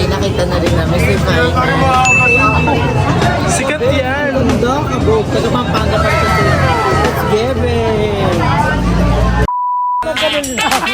may nakita na rin namin si Fighter. Sikat yan! Mundo, kabog. Taga Pampanga pa rin sila. Let's give it! Ganun lang.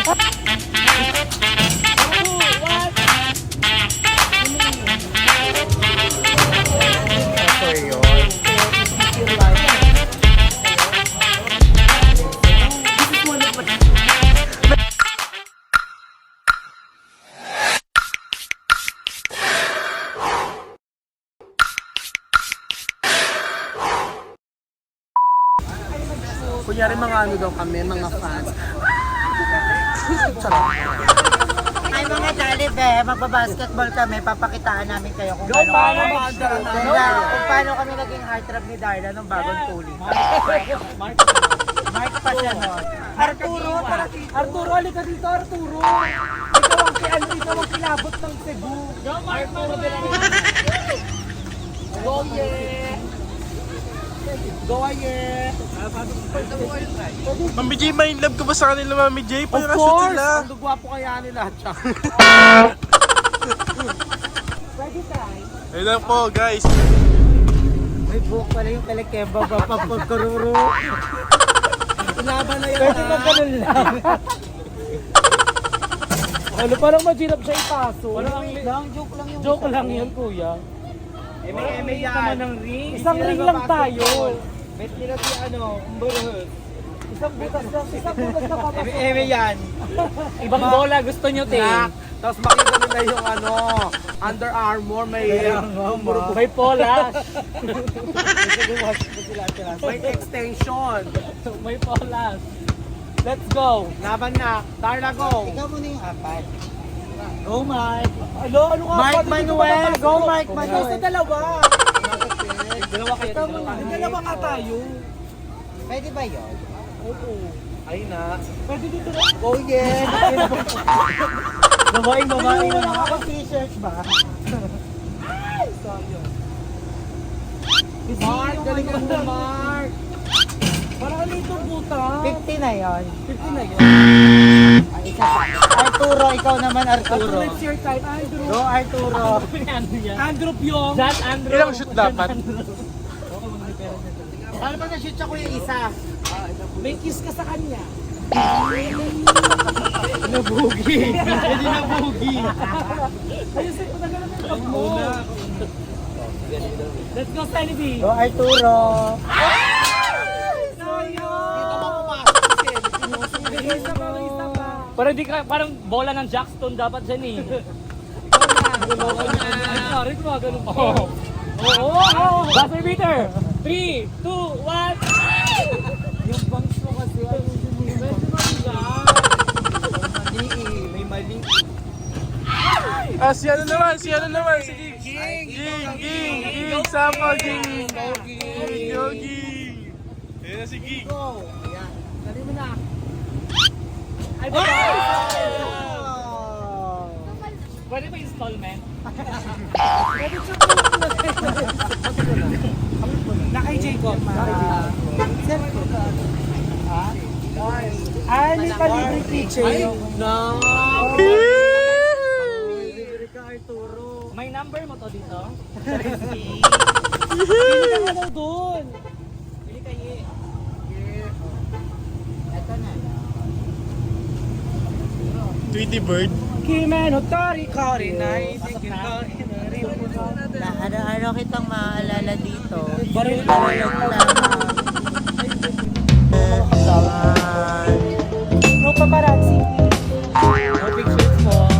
Kunyari mga ano daw kami, mga fans. Ay mga Jollibee, magbabasketball kami, papakitaan namin kayo kung Go, paano Mara! kung paano kami naging heartthrob ni Darla nung bagong tuling. Mark pa siya nun. Arturo, halika dito, Arturo! Ikaw ang kilabot ng Cebu. Go, Arturo! Go, yeah! Go, yeah! Mami J, may love ka ba sa kanila, Mami J? Of course! Ang gagwapo kaya nila. Ready tayo? Ayun lang po, guys. May buhok pala yung kalekeba, papapagkaruro. Inaban na yan. Pwede ba ganun lang? Ano, parang mahirap siya ipaso. Joke lang yung Joke lang yun, kuya. Eme naman ng ring. Isang ring lang tayo. Bet nila si Umberhus. Isang butas na papasok. Eme yan. Ibang bola gusto nyo, Ting. Tapos makita nila yung Under Armour, may May polas. may extension. May polas. Let's go. Laban na. Darla, go. Ikaw muna yung apat. Go, Mike. Ano nga? Mike Manuel. Go, Mike Manuel. Sa dalawa. Dalawa kayo. Dalawa nga tayo. Pwede ba yun? Oo. Ayun na. Pwede dito na. Oh, yeah. Babae. Ako t-shirt ba? Mark, galing ka mo, Mark. Parang ano itong buta? 50 na yun. 50 na yun. Ay, isa pa. Arturo, ikaw naman Arturo. Let's your time, Andrew. Go, Arturo. Andrew Pyong. That Andrew. Ilang shoot dapat? Ano ba na-shoot siya kuya isa? May kiss ka sa kanya. Nabugi. Hindi nabugi. Ayun, sa'yo, patagal na yung mo. Let's go, Sunny B. Go, Arturo. Parang bola ng Jackstone dapat dyan eh. Sorry, ganun pa. Oo! Buzzer beater! 3, 2, 1! Yung bangs mo kasi, May mali. Si ano naman, sige. Ging, sama, Ging. Yogi. Ayun na si Ging. Go. Dali mo na. Ay, pwede ba installment? Na kay Jacob. May palibre teacher. No. Libre ka, Arturo. May number mo to dito? Pili Pili ka daw doon. Pili kayo. Ito na. Tweety Bird. Kimeno Tori Kori Night. Na ano kitang maaalala dito. Baril No paparazzi. No pictures po.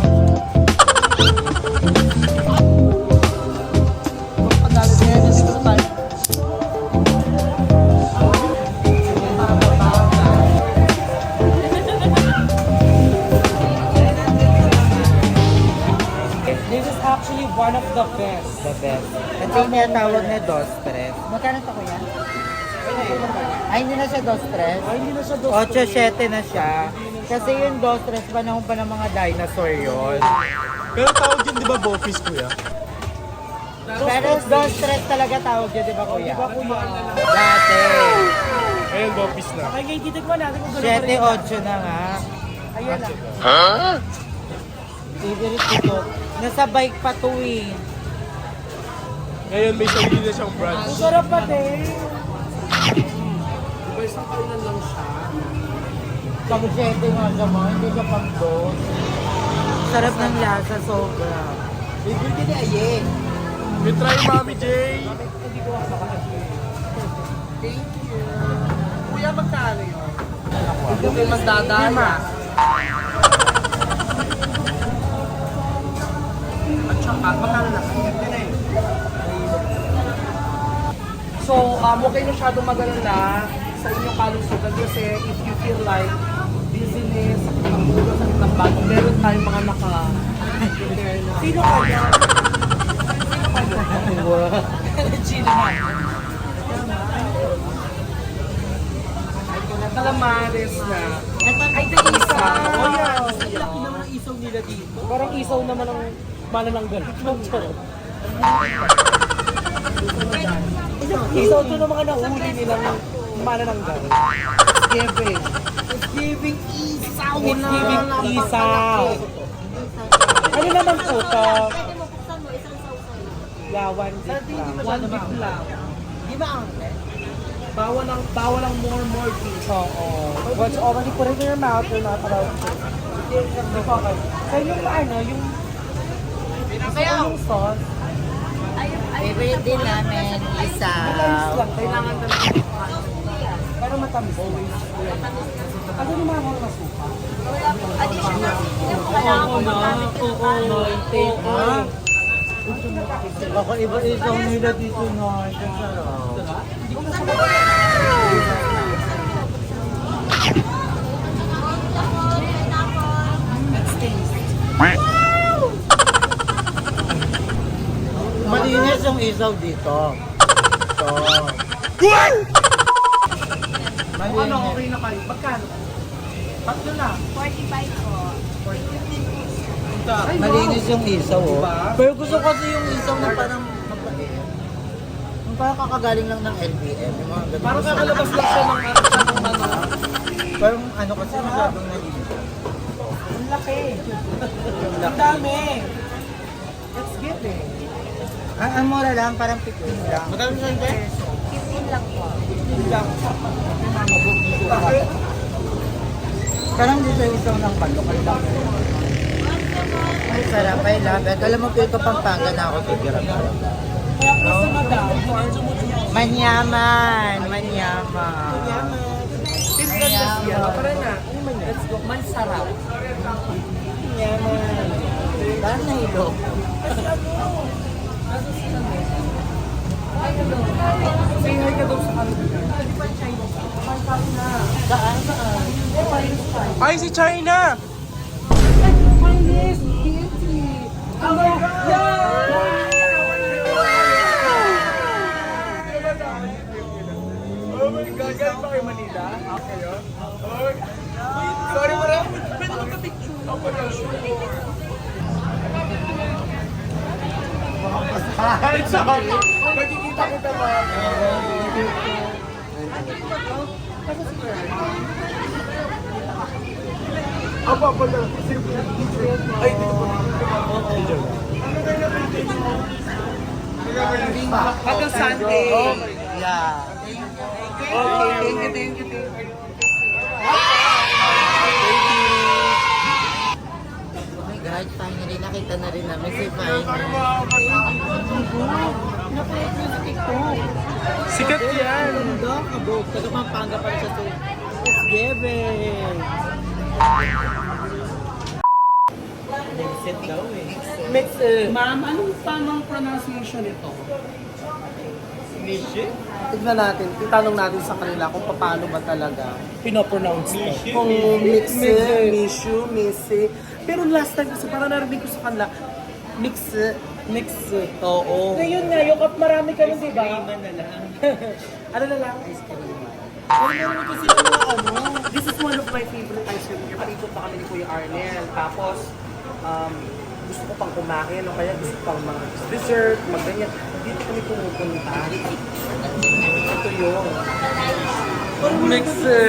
Pagkagalit niya na dito tayo. This is actually one of the best. The best. Ito yung tinatawag na dos tres. Magkano ito kuya? Ay, hindi na siya dos tres. Ay, hindi na siya dos. 8-7 na siya. Kasi yung dos tres, panahon pa ng mga dinosaur yun. Pero tawag yun, di ba, Boffice, kuya? Pero dos tres talaga tawag yun, di ba kuya? Diba kuya? Dati. Ayun, Boffice na. Okay, titigman natin kung gano'n 7-8 na nga. Ayan na. Favorite ko. Nasa bike pa to eh. Ngayon may sarili na siyang branch. Ang sarap pa din. Diba isang kailan lang siya? Pag 7 nga siya mo, hindi siya pang 2. Sarap ng lasa, sobra. Bibili ni Aye. We try Mami J. Thank you. Kuya, magkano yun? Hindi kayo magdadaya. At saka, magkano na? So, huwag kayo masyadong magalala sa inyong kalusugan kasi if you feel like dizziness, sakit ng ulo, sakit ng bato, meron tayong mga Sino ka yan? Sino ka yan? Calamares na. Ay, the isaw! Oh, yan. Ang laki naman ang isaw nila dito. Parang isaw naman ang manananggal. Isaw to ng mga nahuli nilang manananggal. Giving. It's giving isaw na. It's giving isaw. Ano naman po to? Pwede mo buksan mo, isang sausaw. Yeah, one bit lang. One week lang. Di ba ang bawal ang more things. Oo. What's already put it in your mouth, you're not allowed to. Okay. So yung ano, yung sauce, Favorite din namin, isa. matamis lang. Kailangan talaga. Pero matamis. Ano yung mga mga suka? Additional. Hindi mo kailangan kung magamit yung pan. Baka iba-isaw nila dito na. Ang sarap. Malinis yung isaw dito. So, Ano, okay na kayo? Magkano? Tatlo na. 45 po. malinis yung isaw, oh. Diba? Pero gusto ko kasi yung isaw na parang mabait. Yung parang kakagaling lang ng LBM. Yung mga ganun. Parang kakalabas lang siya ng ano. Parang ano kasi masyadong nalinis. Ang laki. Ang dami. Let's get it. Ang mura lang, parang pikin lang. Magkano sa ito? 15 lang po. Parang dito yung isaw ng balok. Ang laki. Ay, sarap. I love it. Alam mo, dito Pampanga na ako titira. Kaya gusto na daw. Manyaman. Manyaman. Pinagdas yan. Tara na. Let's go. Mansarap. Yaman. Parang nahilo. Say hi ka daw sa kanila. Saan? Ay, si China! Chinese! TNT! Oh my God! Oh my God! Galing ba kayo Manila? Okay, oh. Sorry, marami. Pwede magka-picture. Ako na. It's okay. Magkikita kita ba? Apa na? Ay, dito po. Hanggang Sunday. Yeah. Okay, thank you. Okay guys, finally nakita na rin namin si Finally. Napanood mo sa TikTok. Sikat yan! Ganda, kabog. Taga Pampanga pa siya to. It's giving. Mix-it daw eh. Mix Ma'am, anong tamang pronunciation nito? Mishi? Tignan natin, itanong natin sa kanila kung paano ba talaga. pinopronounce ko. Kung mixe, mishu, mise. Pero last time kasi parang narinig ko sa kanila, mixe. Oo. Ngayon nga, yung marami ka rin, di ba? Ano na lang? Ice cream. Meron kasi yung mga ano, this is one of my favorite ice cream. Kaya palikot pa kami ni Kuya Arnel. Tapos, gusto ko pang kumain o kaya gusto pang mga dessert, magganyan. Dito kami pumupunta. Ito yun. Mixe!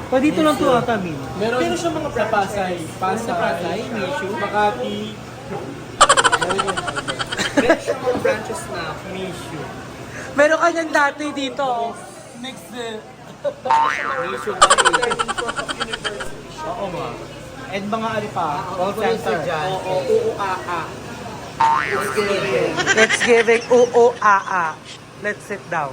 Pa dito lang to ata, Min. Meron siya mga sa Pasay. Pasay, Makati. Meron siya mga branches na Mishu. Meron ka niyang dati dito. Next Mishu ba eh? Oo nga. And mga ano pa, call center. Oo, UUAA. Let's give it, oo, Let's sit down.